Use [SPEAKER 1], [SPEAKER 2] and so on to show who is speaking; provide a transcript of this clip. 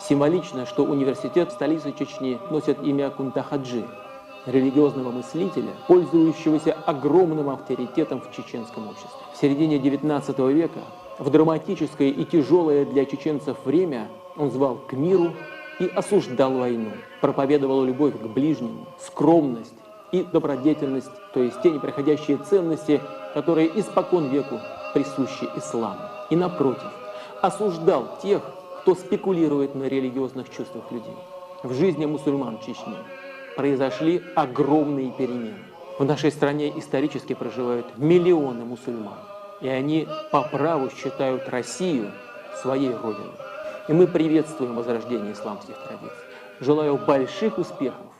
[SPEAKER 1] Символично, что университет столицы Чечни носит имя Кунтахаджи, религиозного мыслителя, пользующегося огромным авторитетом в чеченском обществе. В середине XIX века, в драматическое и тяжелое для чеченцев время, он звал к миру и осуждал войну, проповедовал любовь к ближнему, скромность и добродетельность, то есть те неприходящие ценности, которые испокон веку присущи исламу. И напротив, осуждал тех, кто спекулирует на религиозных чувствах людей. В жизни мусульман Чечни произошли огромные перемены. В нашей стране исторически проживают миллионы мусульман, и они по праву считают Россию своей родиной. И мы приветствуем возрождение исламских традиций. Желаю больших успехов